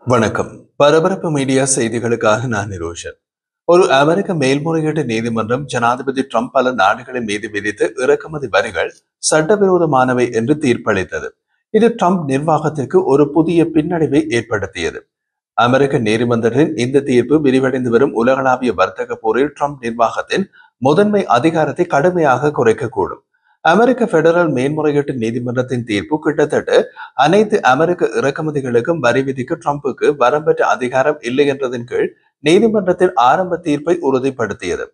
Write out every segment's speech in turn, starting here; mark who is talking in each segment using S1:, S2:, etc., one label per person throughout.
S1: வணக்கம். பரபரப்பு மீடியா செய்திகளுக்காக நான் நிரோஷன். ஒரு அமெரிக்க மேல்முறையீட்டு நீதிமன்றம் ஜனாதிபதி ட்ரம்ப் பல நாடுகளின் மீது விதித்த இறக்குமதி வரிகள் சட்டவிரோதமானவை என்று தீர்ப்பளித்தது. இது ட்ரம்ப் நிர்வாகத்திற்கு ஒரு புதிய பின்னடைவை ஏற்படுத்தியது. அமெரிக்க நீதிமன்றத்தின் இந்த தீர்ப்பு விரிவடைந்து வரும் உலகளாவிய வர்த்தக போரில் ட்ரம்ப் நிர்வாகத்தின் முதன்மை அதிகாரத்தை கடுமையாக குறைக்கக்கூடும். அமெரிக்க பெடரல் மேன்முறையீட்டு நீதிமன்றத்தின் தீர்ப்பு கிட்டத்தட்ட அனைத்து அமெரிக்க இறக்குமதிகளுக்கும் வரி விதிக்க ட்ரம்புக்கு வரம்பற்ற அதிகாரம் இல்லை என்றதன் கீழ் நீதிமன்றத்தின் ஆரம்ப தீர்ப்பை உறுதிப்படுத்தியது.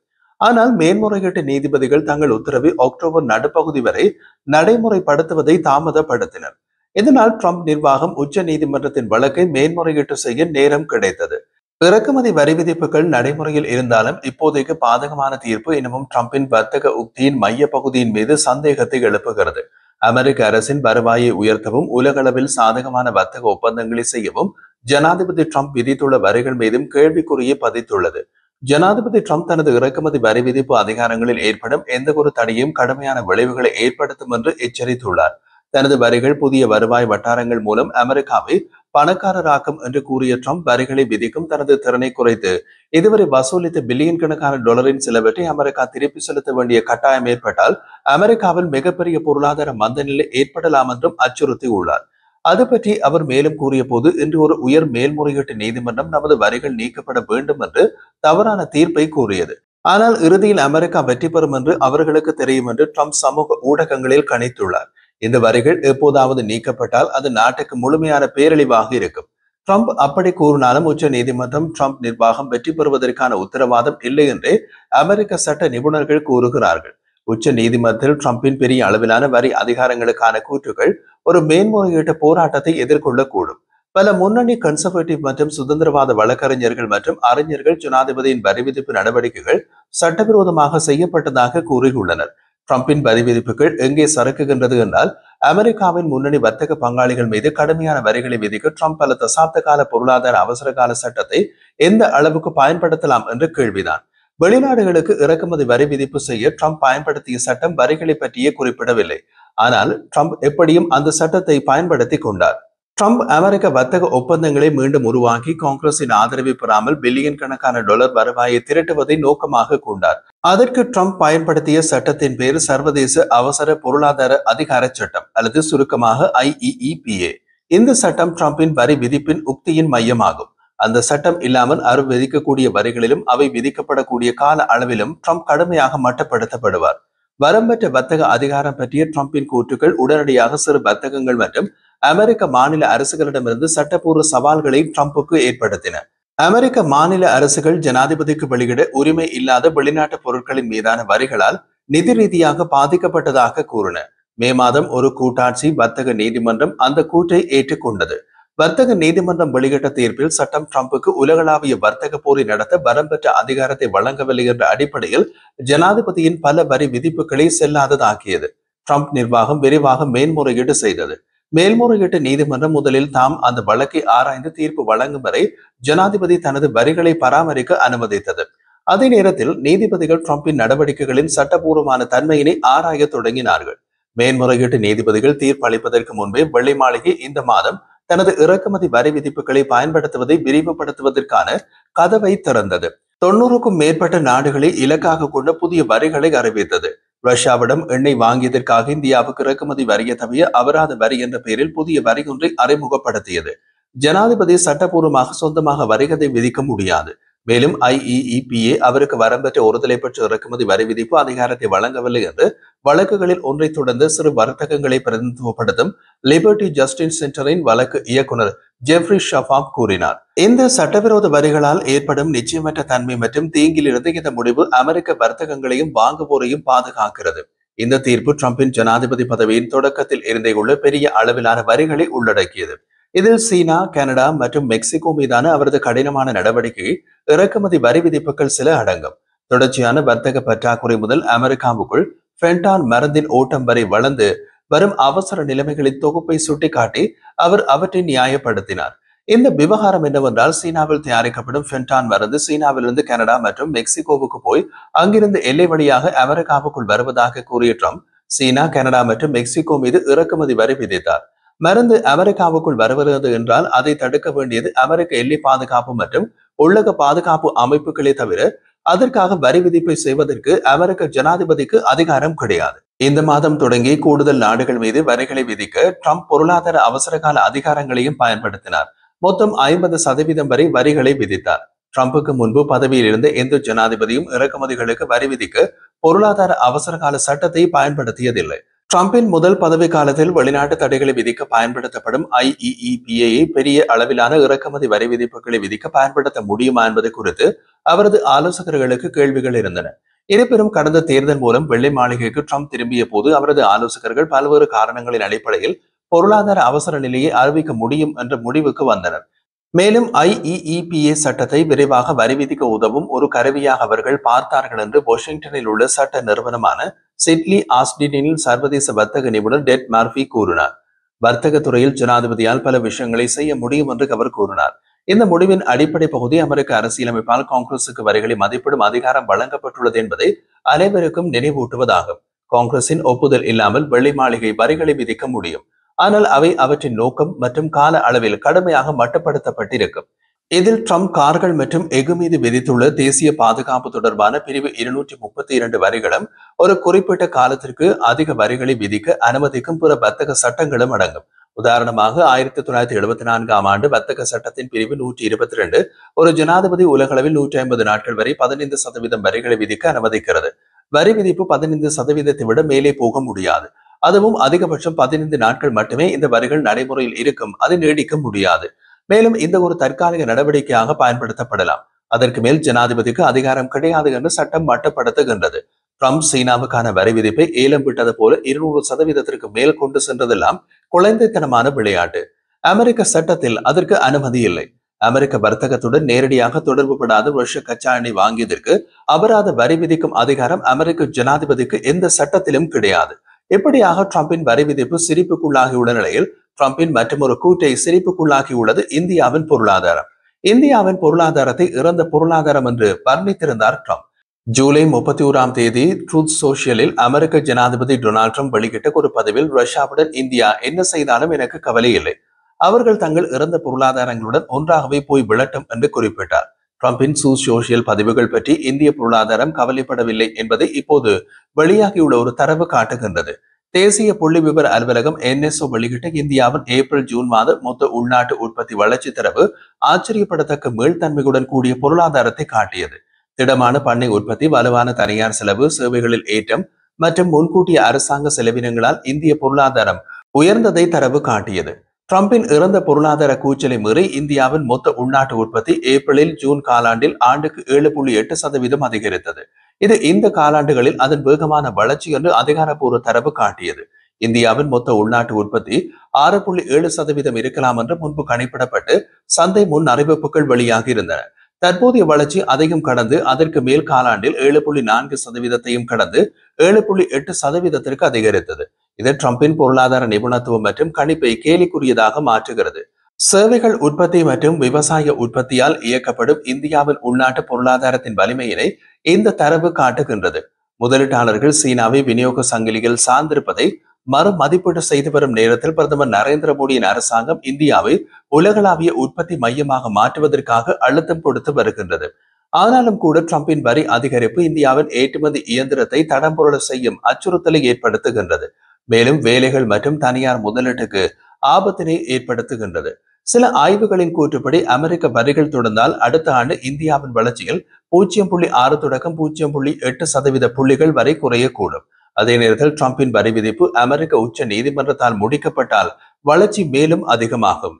S1: ஆனால் மேன்முறையீட்டு நீதிபதிகள் தங்கள் உத்தரவை அக்டோபர் நடுப்பகுதி வரை நடைமுறைப்படுத்துவதை தாமதப்படுத்தினர். இதனால் ட்ரம்ப் நிர்வாகம் உச்ச நீதிமன்றத்தின் வழக்கை மேன்முறையீட்டு செய்ய நேரம் கிடைத்தது. இறக்குமதி வரி விதிப்புகள் நடைமுறையில் இருந்தாலும் இப்போதைக்கு பாதகமான தீர்ப்பு இன்னமும் ட்ரம்பின் வர்த்தக உக்தியின் மைய பகுதியின் மீது சந்தேகத்தை எழுப்புகிறது. அமெரிக்க அரசின் வருவாயை உயர்த்தவும் உலகளவில் சாதகமான வர்த்தக ஒப்பந்தங்களை செய்யவும் ஜனாதிபதி ட்ரம்ப் விதித்துள்ள வரிகள் மீதும் கேள்விக்குறியை பதித்துள்ளது. ஜனாதிபதி ட்ரம்ப் தனது இறக்குமதி வரி விதிப்பு அதிகாரங்களில் ஏற்படும் எந்த ஒரு தடையும் கடுமையான விளைவுகளை ஏற்படுத்தும் என்று எச்சரித்துள்ளார். தனது வரிகள் புதிய வருவாய் வட்டாரங்கள் மூலம் அமெரிக்காவை பணக்காரராக்கும் என்று கூறிய ட்ரம்ப் வரிகளை விதிக்கும் தனது திறனை குறைத்து இதுவரை வசூலித்த பில்லியன் கணக்கான டாலரின் சிலவற்றை அமெரிக்கா திருப்பி செலுத்த வேண்டிய கட்டாயம் ஏற்பட்டால் அமெரிக்காவில் மிகப்பெரிய பொருளாதார மந்த நிலை ஏற்படலாம் என்றும் அச்சுறுத்தியுள்ளார். அது பற்றி அவர் மேலும் கூறிய போது, இன்று ஒரு உயர் மேல்முறையீட்டு நீதிமன்றம் நமது வரிகள் நீக்கப்பட வேண்டும் என்று தவறான தீர்ப்பை கூறியது. ஆனால் இறுதியில் அமெரிக்கா வெற்றி பெறும் என்று அவர்களுக்கு தெரியும் என்று ட்ரம்ப் சமூக ஊடகங்களில் கணித்துள்ளார். இந்த வரிகள் எப்போதாவது நீக்கப்பட்டால் அது நாட்டுக்கு முழுமையான பேரழிவாக இருக்கும். ட்ரம்ப் அப்படி கூறினாலும் உச்ச நீதிமன்றம் ட்ரம்ப் நிர்வாகம் வெற்றி பெறுவதற்கான உத்தரவாதம் இல்லை என்றே அமெரிக்க சட்ட நிபுணர்கள் கூறுகிறார்கள். உச்ச நீதிமன்றத்தில் ட்ரம்பின் பெரிய அளவிலான வரி அதிகாரங்களுக்கான கூற்றுகள் ஒரு மேன்முறையீட்டு போராட்டத்தை எதிர்கொள்ளக்கூடும். பல முன்னணி கன்சர்வேட்டிவ் மற்றும் சுதந்திரவாத வழக்கறிஞர்கள் மற்றும் அறிஞர்கள் ஜனாதிபதியின் வரி விதிப்பு நடவடிக்கைகள் சட்டவிரோதமாக செய்யப்பட்டதாக கூறியுள்ளனர். ட்ரம்பின் வரி விதிப்புகள் எங்கே சறுக்குகின்றது என்றால், அமெரிக்காவின் முன்னணி வர்த்தக பங்காளிகள் மீது கடுமையான வரிகளை விதிக்க ட்ரம்ப் பல தசாப்த கால பொருளாதார அவசர கால சட்டத்தை எந்த அளவுக்கு பயன்படுத்தலாம் என்ற கேள்விதான். வெளிநாடுகளுக்கு இறக்குமதி வரி விதிப்பு செய்ய ட்ரம்ப் பயன்படுத்திய சட்டம் வரிகளை பற்றியே குறிப்பிடவில்லை. ஆனால் ட்ரம்ப் எப்படியும் அந்த சட்டத்தை பயன்படுத்தி கொண்டார். ட்ரம்ப் அமெரிக்க வர்த்தக ஒப்பந்தங்களை மீண்டும் உருவாக்கி காங்கிரசின் ஆதரவை பெறாமல் பில்லியன் கணக்கான டாலர் வருவாயை திரட்டுவதை நோக்கமாக கொண்டார். அதற்கு ட்ரம்ப் பயன்படுத்திய சட்டத்தின் பேர் சர்வதேச அவசர பொருளாதார அதிகார சட்டம் அல்லது சுருக்கமாக IEEPA. இந்த சட்டம் ட்ரம்பின் வரி விதிப்பின் உக்தியின் மையமாகும். அந்த சட்டம் இல்லாமல் அவர் விதிக்கக்கூடிய வரிகளிலும் அவை விதிக்கப்படக்கூடிய கால அளவிலும் ட்ரம்ப் கடுமையாக மட்டப்படுத்தப்படுவார். வரம்பற்ற வர்த்தக அதிகாரம் பற்றிய ட்ரம்பின் கூற்றுக்கள் உடனடியாக சிறு வர்த்தகங்கள் மற்றும் அமெரிக்க மாநில அரசுகளிடமிருந்து சட்டப்பூர்வ சவால்களை ட்ரம்புக்கு ஏற்படுத்தின. அமெரிக்க மாநில அரசுகள் ஜனாதிபதிக்கு வெளியிட உரிமை இல்லாத வெளிநாட்டு பொருட்களின் மீதான வரிகளால் நிதி ரீதியாக பாதிக்கப்பட்டதாக கூறின. மே மாதம் ஒரு கூட்டாட்சி வர்த்தக நீதிமன்றம் அந்த கூற்றை ஏற்றுக்கொண்டது. வர்த்தக நீதிமன்றம் வெளியிட்ட தீர்ப்பில் சட்டம் ட்ரம்புக்கு உலகளாவிய வர்த்தக போரை நடத்த வரம்பற்ற அதிகாரத்தை வழங்கவில்லை என்ற அடிப்படையில் ஜனாதிபதியின் பல வரி விதிப்புகளை செல்லாததாக்கியது. ட்ரம்ப் நிர்வாகம் விரிவாக மேன்முறையீடு செய்தது. மேல்முறையீட்டு நீதிமன்றம் முதலில் தாம் அந்த வழக்கை ஆராய்ந்து தீர்ப்பு வழங்கும் வரை ஜனாதிபதி தனது வரிகளை பராமரிக்க அனுமதித்தது. அதே நேரத்தில் நீதிபதிகள் ட்ரம்பின் நடவடிக்கைகளின் சட்டபூர்வமான தன்மையினை ஆராய தொடங்கினார்கள். மேன்முறையீட்டு நீதிபதிகள் தீர்ப்பு அளிப்பதற்கு முன்பே வெள்ளை மாளிகை இந்த மாதம் தனது இறக்குமதி வரி விதிப்புகளை பயன்படுத்துவதை விரிவுபடுத்துவதற்கான கதவை திறந்தது. 90க்கும் மேற்பட்ட நாடுகளை இலக்காக கொண்ட புதிய வரிகளை அறிவித்தது. ரஷ்யாவிடம் எண்ணெய் வாங்கியதற்காக இந்தியாவுக்கு இறக்குமதி வரிய தவிர அபராத வரி என்ற பெயரில் புதிய வரி ஒன்றை அறிமுகப்படுத்தியது. ஜனாதிபதி சட்டபூர்வமாக சொந்தமாக வரிகளை விதிக்க முடியாது. மேலும் IEEPA அவருக்கு வரம்பற்ற ஒருதலை பெற்ற இறக்குமதி வரி விதிப்பு அதிகாரத்தை வழங்கவில்லை என்று வழக்குகளில் ஒன்றை தொடர்ந்து சிறு வர்த்தகங்களை பிரதிநிதித்துவப்படுத்தும் லிபர்டி ஜஸ்டிஸ் சென்டரின் வழக்கு இயக்குனர் ஜெஃப்ரி ஷஃபாப் கூறினார். இந்த சட்டவிரோத வரிகளால் ஏற்படும் நிச்சயமற்ற தன்மை மற்றும் தீங்கிலிருந்து இந்த முடிவு அமெரிக்க வர்த்தகங்களையும் வாங்குவோரையும் பாதுகாக்கிறது. இந்த தீர்ப்பு ட்ரம்பின் ஜனாதிபதி பதவியின் தொடக்கத்தில் இருந்தே உள்ள பெரிய அளவிலான வரிகளை உள்ளடக்கியது. இதில் சீனா, கனடா மற்றும் மெக்சிகோ மீதான அவரது கடினமான நடவடிக்கை இறக்குமதி வரி விதிப்புகள் சில அடங்கும். தொடர்ச்சியான வர்த்தக பற்றாக்குறை முதல் அமெரிக்காவுக்குள் ஃபென்டான் மருந்தின் ஓட்டம் வரை வளர்ந்து வரும் அவசர நிலைமைகளின் தொகுப்பை சுட்டிக்காட்டி அவர் அவற்றை நியாயப்படுத்தினார். இந்த விவகாரம் என்னவென்றால், சீனாவில் தயாரிக்கப்படும் ஃபென்டான் மருந்து சீனாவிலிருந்து கனடா மற்றும் மெக்சிகோவுக்கு போய் அங்கிருந்து எல்லை வழியாக அமெரிக்காவுக்குள் வருவதாக கூறிய ட்ரம்ப் சீனா, கனடா மற்றும் மெக்சிகோ மீது இறக்குமதி வரி விதித்தார். மருந்து அமெரிக்காவுக்குள் வருகிறது என்றால் அதை தடுக்க வேண்டியது அமெரிக்க எல்லை பாதுகாப்பு மற்றும் உள்ளக பாதுகாப்பு அமைப்புகளே தவிர அதற்காக வரி விதிப்பை செய்வதற்கு அமெரிக்க ஜனாதிபதிக்கு அதிகாரம் கிடையாது. இந்த மாதம் தொடங்கி கூடுதல் நாடுகள் மீது வரிகளை விதிக்க ட்ரம்ப் பொருளாதார அவசரகால அதிகாரங்களையும் பயன்படுத்தினார். மொத்தம் 50% வரை வரிகளை விதித்தார். ட்ரம்புக்கு முன்பு பதவியில் இருந்த எந்த ஜனாதிபதியும் இறக்குமதிகளுக்கு வரி விதிக்க பொருளாதார அவசரகால சட்டத்தை பயன்படுத்தியதில்லை. ட்ரம்பின் முதல் பதவி காலத்தில் வெளிநாட்டு தடைகளை விதிக்க பயன்படுத்தப்படும் IEEPA பெரிய அளவிலான இறக்குமதி வரி விதிப்புகளை விதிக்க பயன்படுத்த முடியுமா என்பது குறித்து அவரது ஆலோசகர்களுக்கு கேள்விகள் இருந்தன. இருப்பினும் கடந்த தேர்தல் மூலம் வெள்ளை மாளிகைக்கு ட்ரம்ப் திரும்பிய போது அவரது ஆலோசகர்கள் பல்வேறு காரணங்களின் அடிப்படையில் பொருளாதார அவசர நிலையை அறிவிக்க முடியும் என்ற முடிவுக்கு வந்தனர். மேலும் IEEPA சட்டத்தை விரைவாக வரி விதிக்க உதவும் ஒரு கருவியாக அவர்கள் பார்த்தார்கள் என்று வாஷிங்டனில் உள்ள சட்ட நிறுவனமான சிட்லி ஆஸ்டினில் சர்வதேச வர்த்தக நிபுணர் டெட் மர்ஃபி கூறினார். வர்த்தக துறையில் ஜனாதிபதியால் பல விஷயங்களை செய்ய முடியும் என்று அவர் கூறினார். இந்த முடிவின் அடிப்படை பகுதி அமெரிக்க அரசியலமைப்பால் காங்கிரசுக்கு வரிகளை மதிப்பிடும் அதிகாரம் வழங்கப்பட்டுள்ளது என்பதை அனைவருக்கும் நினைவூட்டுவதாகும். காங்கிரசின் ஒப்புதல் இல்லாமல் வெள்ளை மாளிகை வரிகளை விதிக்க முடியும். ஆனால் அவை அவற்றின் நோக்கம் மற்றும் கால அளவில் கடுமையாக மட்டுப்படுத்தப்பட்டிருக்கும். இதில் ட்ரம்ப் கார்கள் மற்றும் எஃகு மீது விதித்துள்ள தேசிய பாதுகாப்பு தொடர்பான பிரிவு 232 வரிகளும் ஒரு குறிப்பிட்ட காலத்திற்கு அதிக வரிகளை விதிக்க அனுமதிக்கும் பிற வர்த்தக சட்டங்களும் அடங்கும். உதாரணமாக 1974 ஆண்டு வர்த்தக சட்டத்தின் பிரிவு 122 ஒரு ஜனாதிபதி உலகளவில் 150 நாட்கள் வரை 15% வரிகளை விதிக்க அனுமதிக்கிறது. வரி விதிப்பு 15% விட மேலே போக முடியாது. அதுவும் அதிகபட்சம் 15 நாட்கள் மட்டுமே இந்த வரிகள் நடைமுறையில் இருக்கும். அது நீடிக்க முடியாது. மேலும் இந்த ஒரு தற்காலிக நடவடிக்கையாக பயன்படுத்தப்படலாம். அதற்கு மேல் ஜனாதிபதிக்கு அதிகாரம் கிடையாது என்று சட்டம் மட்டுப்படுத்துகின்றது. ட்ரம்ப் சீனாவுக்கான வரி விதிப்பை ஏலம் விட்டது போல 200% மேல் கொண்டு சென்றதெல்லாம் குழந்தைத்தனமான விளையாட்டு. அமெரிக்க சட்டத்தில் அதற்கு அனுமதி இல்லை. அமெரிக்க வர்த்தகத்துடன் நேரடியாக தொடர்பு படாத ரஷ்ய கச்சா எண்ணெய் வாங்கியதற்கு அபராத வரி விதிக்கும் அதிகாரம் அமெரிக்க ஜனாதிபதிக்கு எந்த சட்டத்திலும் கிடையாது. இப்படியாக ட்ரம்பின் வரி விதிப்பு சிரிப்புக்குள்ளாகியுள்ள நிலையில் ட்ரம்பின் மற்றொரு கூட்டை சிரிப்புக்குள்ளாகியுள்ளது இந்தியாவின் பொருளாதாரம். இந்தியாவின் பொருளாதாரத்தை இறந்த பொருளாதாரம் என்று வர்ணித்திருந்தார் ட்ரம்ப். ஜூலை 31 ட்ரூத் சோஷியலில் அமெரிக்க ஜனாதிபதி டொனால்ட் ட்ரம்ப் வெளியிட்ட ஒரு பதிவில் ரஷ்யாவுடன் இந்தியா என்ன செய்தாலும் எனக்கு கவலை இல்லை. அவர்கள் தங்கள் இறந்த பொருளாதாரங்களுடன் ஒன்றாகவே போய் விழட்டும் என்று குறிப்பிட்டார். ட்ரம்பின் சோஷியல் பதிவுகள் பற்றி இந்திய பொருளாதாரம் கவலைப்படவில்லை என்பதை இப்போது வெளியாகியுள்ள ஒரு தரவு காட்டுகின்றது. தேசிய புள்ளி விவர அலுவலகம் NSO வெளியிட்ட இந்தியாவின் ஏப்ரல்-ஜூன் மாத மொத்த உள்நாட்டு உற்பத்தி வளர்ச்சி தரவு ஆச்சரியப்படத்தக்க மீள்தன்மையுடன் கூடிய பொருளாதாரத்தை காட்டியது. திடமான பண்ணை உற்பத்தி, வலுவான தனியார் செலவு, சேவைகளில் ஏற்றம் மற்றும் முன்கூட்டிய அரசாங்க செலவினங்களால் இந்திய பொருளாதாரம் உயர்ந்ததை தரவு காட்டியது. ட்ரம்பின் இறந்த பொருளாதார கூச்சலை மீறி இந்தியாவின் மொத்த உள்நாட்டு உற்பத்தி ஏப்ரலில்-ஜூன் காலாண்டில் ஆண்டுக்கு 7.8% அதிகரித்தது. இது இந்த காலாண்டுகளில் அதன் வேகமான வளர்ச்சி என்று அதிகாரப்பூர்வ தரவு காட்டியது. இந்தியாவின் மொத்த உள்நாட்டு உற்பத்தி 6.7% இருக்கலாம் என்று முன்பு கணிப்பிடப்பட்டு சந்தை முன் அறிவிப்புகள் வெளியாகி இருந்தன. தற்போதைய வளர்ச்சி அதையும் கடந்து அதற்கு மேல் காலாண்டில் 7.4%ஐயும் கடந்து 7.8%ற்கு அதிகரித்தது. இது ட்ரம்பின் பொருளாதார நிபுணத்துவம் மற்றும் கணிப்பை கேலிக்குரியதாக மாற்றுகிறது. சேவைகள் உற்பத்தி மற்றும் விவசாய உற்பத்தியால் இயக்கப்படும் இந்தியாவின் உள்நாட்டு பொருளாதாரத்தின் வலிமையினை இந்த தரவு காட்டுகின்றது. முதலீட்டாளர்கள் சீனாவை விநியோக சங்கிலியில் சார்ந்திருப்பதை மறு மதிப்பீடு செய்து வரும் நேரத்தில் பிரதமர் நரேந்திர மோடியின் அரசாங்கம் இந்தியாவை உலகளாவிய உற்பத்தி மையமாக மாற்றுவதற்காக அழுத்தம் கொடுத்து வருகின்றது. ஆனாலும் கூட ட்ரம்பின் வரி அதிகரிப்பு இந்தியாவின் ஏற்றுமதி இயந்திரத்தை தடம்புரள செய்யும் அச்சுறுத்தலை ஏற்படுத்துகின்றது. மேலும் வேலைகள் மற்றும் தனியார் முதலீட்டுக்கு ஆபத்தினை ஏற்படுத்துகின்றது. சில ஆய்வுகளின் கூற்றுப்படி அமெரிக்க வரிகள் தொடர்ந்தால் அடுத்த ஆண்டு இந்தியாவின் வளர்ச்சியில் 0.6 தொடக்கம் 0.8% புள்ளிகள் வரை குறையக்கூடும். அதே நேரத்தில் ட்ரம்பின் வரி விதிப்பு அமெரிக்க உச்ச நீதிமன்றத்தால் முடிக்கப்பட்டால் வளர்ச்சி மேலும் அதிகமாகும்.